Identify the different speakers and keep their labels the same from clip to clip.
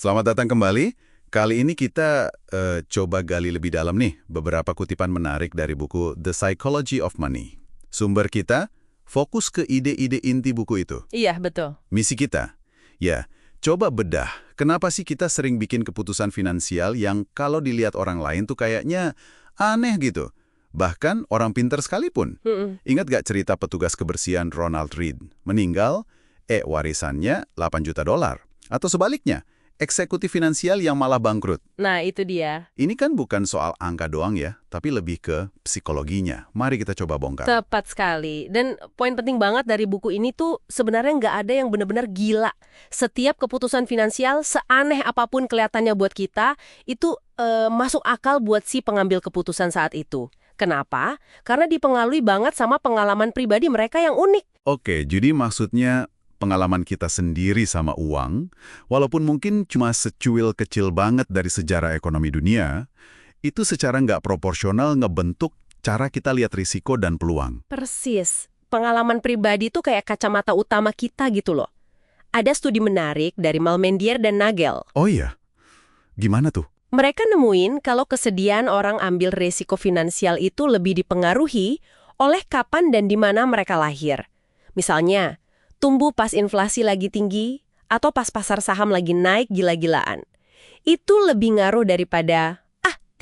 Speaker 1: Selamat datang kembali. Kali ini kita coba gali lebih dalam nih beberapa kutipan menarik dari buku The Psychology of Money. Sumber kita fokus ke ide-ide inti buku itu.
Speaker 2: Iya, betul.
Speaker 1: Misi kita, ya, coba bedah. Kenapa sih kita sering bikin keputusan finansial yang kalau dilihat orang lain tuh kayaknya aneh gitu? Bahkan orang pinter sekalipun. Ingat gak cerita petugas kebersihan Ronald Read? Meninggal, warisannya $8 juta. Atau sebaliknya, eksekutif finansial yang malah bangkrut.
Speaker 2: Nah, itu dia.
Speaker 1: Ini kan bukan soal angka doang ya, tapi lebih ke psikologinya. Mari kita coba bongkar.
Speaker 2: Tepat sekali. Dan poin penting banget dari buku ini tuh sebenarnya nggak ada yang benar-benar gila. Setiap keputusan finansial, seaneh apapun kelihatannya buat kita, itu masuk akal buat si pengambil keputusan saat itu. Kenapa? Karena dipengaruhi banget sama pengalaman pribadi mereka yang unik.
Speaker 1: Oke, jadi maksudnya pengalaman kita sendiri sama uang, walaupun mungkin cuma secuil kecil banget dari sejarah ekonomi dunia, itu secara nggak proporsional ngebentuk cara kita lihat risiko dan peluang.
Speaker 2: Persis. Pengalaman pribadi tuh kayak kacamata utama kita gitu loh. Ada studi menarik dari Malmendier dan Nagel.
Speaker 1: Oh iya? Gimana tuh?
Speaker 2: Mereka nemuin kalau kesediaan orang ambil risiko finansial itu lebih dipengaruhi oleh kapan dan di mana mereka lahir. Misalnya, tumbuh pas inflasi lagi tinggi atau pas pasar saham lagi naik gila-gilaan. Itu lebih ngaruh daripada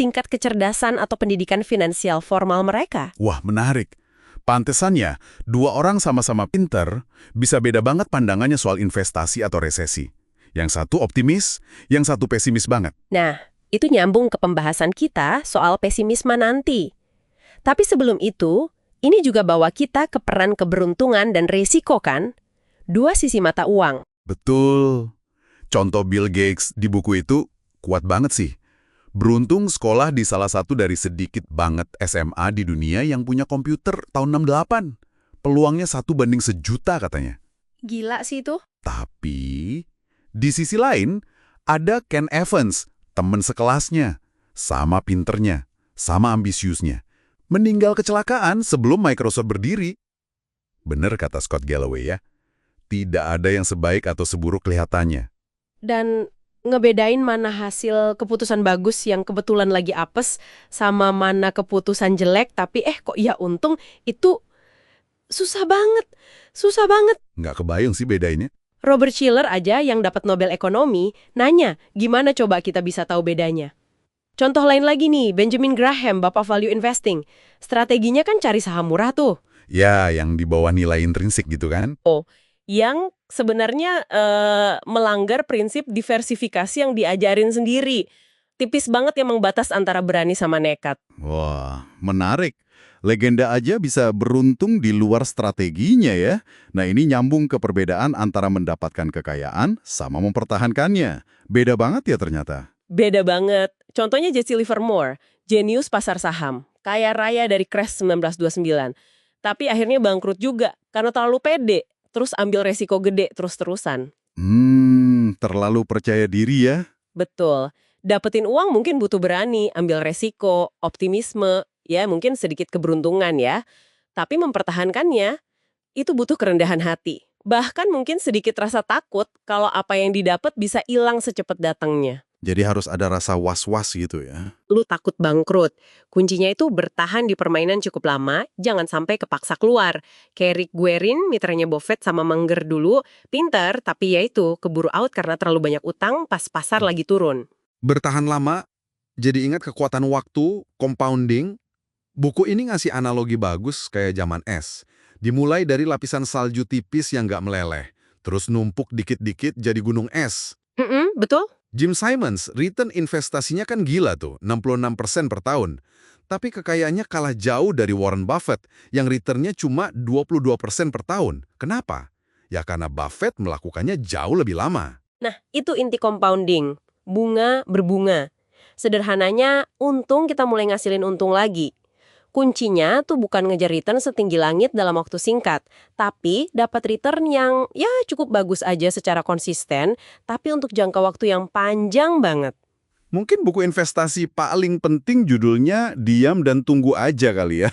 Speaker 2: tingkat kecerdasan atau pendidikan finansial formal mereka.
Speaker 1: Wah, menarik. Pantesannya, dua orang sama-sama pinter bisa beda banget pandangannya soal investasi atau resesi. Yang satu optimis, yang satu pesimis banget.
Speaker 2: Nah, itu nyambung ke pembahasan kita soal pesimisme nanti. Tapi sebelum itu, ini juga bawa kita ke peran keberuntungan dan risiko kan? Dua sisi mata uang.
Speaker 1: Betul. Contoh Bill Gates di buku itu kuat banget sih. Beruntung sekolah di salah satu dari sedikit banget SMA di dunia yang punya komputer tahun 68. Peluangnya 1:1.000.000 katanya.
Speaker 2: Gila sih itu.
Speaker 1: Tapi, di sisi lain, ada Ken Evans, temen sekelasnya. Sama pinternya, sama ambisiusnya. Meninggal kecelakaan sebelum Microsoft berdiri. Bener kata Scott Galloway ya. Tidak ada yang sebaik atau seburuk kelihatannya.
Speaker 2: Dan ngebedain mana hasil keputusan bagus yang kebetulan lagi apes sama mana keputusan jelek tapi kok ya untung, itu susah banget. Susah banget.
Speaker 1: Nggak kebayang sih bedainnya.
Speaker 2: Robert Shiller aja yang dapat Nobel Ekonomi nanya gimana coba kita bisa tahu bedanya. Contoh lain lagi nih, Benjamin Graham, bapak value investing. Strateginya kan cari saham murah tuh.
Speaker 1: Ya, yang di bawah nilai intrinsik gitu kan.
Speaker 2: Yang sebenarnya melanggar prinsip diversifikasi yang diajarin sendiri. Tipis banget yang membatas antara berani sama nekat.
Speaker 1: Wah, menarik. Legenda aja bisa beruntung di luar strateginya ya. Nah, ini nyambung ke perbedaan antara mendapatkan kekayaan sama mempertahankannya. Beda banget ya ternyata.
Speaker 2: Beda banget. Contohnya Jesse Livermore, jenius pasar saham. Kaya raya dari crash 1929. Tapi akhirnya bangkrut juga karena terlalu pede. Terus ambil resiko gede terus-terusan.
Speaker 1: Terlalu percaya diri ya.
Speaker 2: Betul. Dapetin uang mungkin butuh berani, ambil resiko, optimisme, ya mungkin sedikit keberuntungan ya. Tapi mempertahankannya, itu butuh kerendahan hati. Bahkan mungkin sedikit rasa takut kalau apa yang didapat bisa hilang secepat datangnya.
Speaker 1: Jadi harus ada rasa was-was gitu ya.
Speaker 2: Lu takut bangkrut. Kuncinya itu bertahan di permainan cukup lama, jangan sampai kepaksa keluar. Kayak Rick Guerin, mitranya Buffett sama Munger dulu, pinter, tapi ya itu keburu out karena terlalu banyak utang pas pasar lagi turun.
Speaker 3: Bertahan lama, jadi ingat kekuatan waktu, compounding. Buku ini ngasih analogi bagus kayak zaman es. Dimulai dari lapisan salju tipis yang nggak meleleh, terus numpuk dikit-dikit jadi gunung es.
Speaker 2: Betul?
Speaker 3: Jim Simons, return investasinya kan gila tuh, 66% per tahun. Tapi kekayaannya kalah jauh dari Warren Buffett yang returnnya cuma 22% per tahun. Kenapa? Ya karena Buffett melakukannya jauh lebih lama.
Speaker 2: Nah, itu inti compounding. Bunga berbunga. Sederhananya, untung kita mulai ngasilin untung lagi. Kuncinya tuh bukan ngejar return setinggi langit dalam waktu singkat, tapi dapat return yang ya cukup bagus aja secara konsisten, tapi untuk jangka waktu yang panjang banget.
Speaker 1: Mungkin buku investasi paling penting judulnya Diam dan Tunggu Aja kali ya.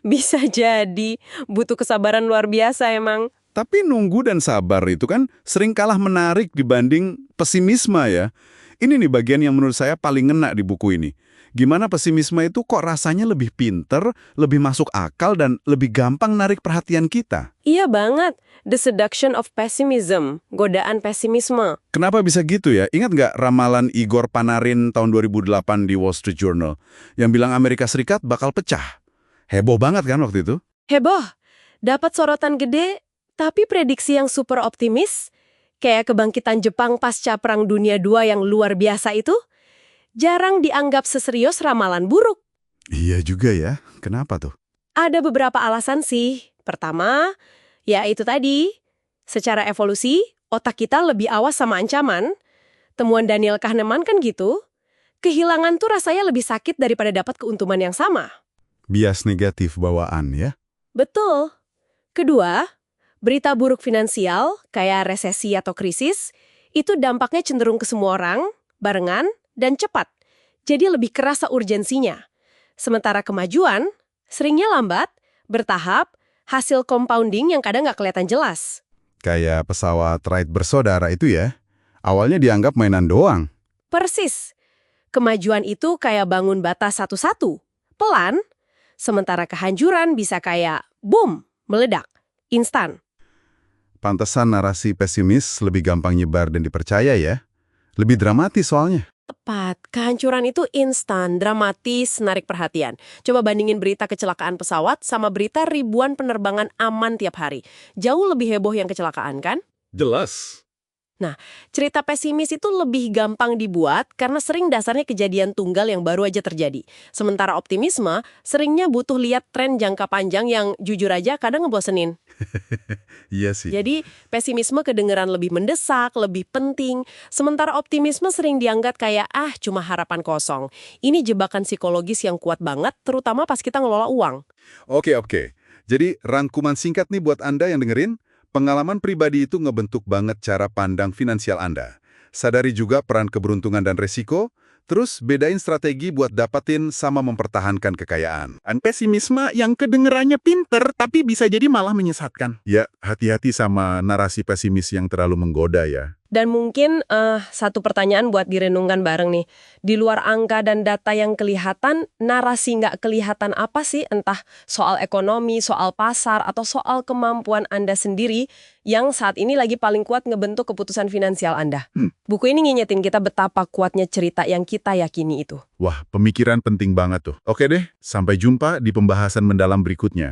Speaker 2: Bisa jadi, butuh kesabaran luar biasa emang.
Speaker 3: Tapi nunggu dan sabar itu kan sering kalah menarik dibanding pesimisme ya. Ini nih bagian yang menurut saya paling ngena di buku ini. Gimana pesimisme itu kok rasanya lebih pinter, lebih masuk akal, dan lebih gampang narik perhatian kita.
Speaker 2: Iya banget, The Seduction of Pessimism, godaan pesimisme.
Speaker 3: Kenapa bisa gitu ya? Ingat nggak ramalan Igor Panarin tahun 2008 di Wall Street Journal yang bilang Amerika Serikat bakal pecah? Heboh banget kan waktu itu?
Speaker 2: Heboh, dapat sorotan gede, tapi prediksi yang super optimis, kayak kebangkitan Jepang pasca Perang Dunia II yang luar biasa itu, jarang dianggap seserius ramalan buruk.
Speaker 3: Iya juga ya. Kenapa tuh?
Speaker 2: Ada beberapa alasan sih. Pertama, ya itu tadi, secara evolusi, otak kita lebih awas sama ancaman. Temuan Daniel Kahneman kan gitu. Kehilangan tuh rasanya lebih sakit daripada dapat keuntungan yang sama.
Speaker 3: Bias negatif bawaan ya?
Speaker 2: Betul. Kedua, berita buruk finansial, kayak resesi atau krisis, itu dampaknya cenderung ke semua orang, barengan, dan cepat. Jadi lebih kerasa urgensinya. Sementara kemajuan, seringnya lambat, bertahap, hasil compounding yang kadang nggak kelihatan jelas.
Speaker 3: Kayak pesawat Wright bersaudara itu ya? Awalnya dianggap mainan doang.
Speaker 2: Persis. Kemajuan itu kayak bangun bata satu-satu, pelan, sementara kehancuran bisa kayak boom, meledak, instan.
Speaker 3: Pantesan narasi pesimis lebih gampang nyebar dan dipercaya ya? Lebih dramatis soalnya.
Speaker 2: Tepat, kehancuran itu instan, dramatis, narik perhatian. Coba bandingin berita kecelakaan pesawat sama berita ribuan penerbangan aman tiap hari. Jauh lebih heboh yang kecelakaan, kan?
Speaker 3: Jelas.
Speaker 2: Nah, cerita pesimis itu lebih gampang dibuat karena sering dasarnya kejadian tunggal yang baru aja terjadi. Sementara optimisme seringnya butuh lihat tren jangka panjang yang jujur aja kadang ngebosenin.
Speaker 3: Iya sih.
Speaker 2: Jadi, pesimisme kedengeran lebih mendesak, lebih penting. Sementara optimisme sering dianggap kayak, cuma harapan kosong. Ini jebakan psikologis yang kuat banget, terutama pas kita ngelola uang.
Speaker 3: Oke. Jadi rangkuman singkat nih buat Anda yang dengerin. Pengalaman pribadi itu ngebentuk banget cara pandang finansial Anda. Sadari juga peran keberuntungan dan resiko, terus bedain strategi buat dapatin sama mempertahankan kekayaan.
Speaker 4: Dan pesimisme yang kedengerannya pinter tapi bisa jadi malah menyesatkan.
Speaker 3: Ya, hati-hati sama narasi pesimis yang terlalu menggoda ya.
Speaker 2: Dan mungkin satu pertanyaan buat direnungkan bareng nih. Di luar angka dan data yang kelihatan, narasi nggak kelihatan apa sih? Entah soal ekonomi, soal pasar, atau soal kemampuan Anda sendiri yang saat ini lagi paling kuat ngebentuk keputusan finansial Anda. Buku ini ngingetin kita betapa kuatnya cerita yang kita yakini itu.
Speaker 3: Wah, pemikiran penting banget tuh. Oke deh, sampai jumpa di pembahasan mendalam berikutnya.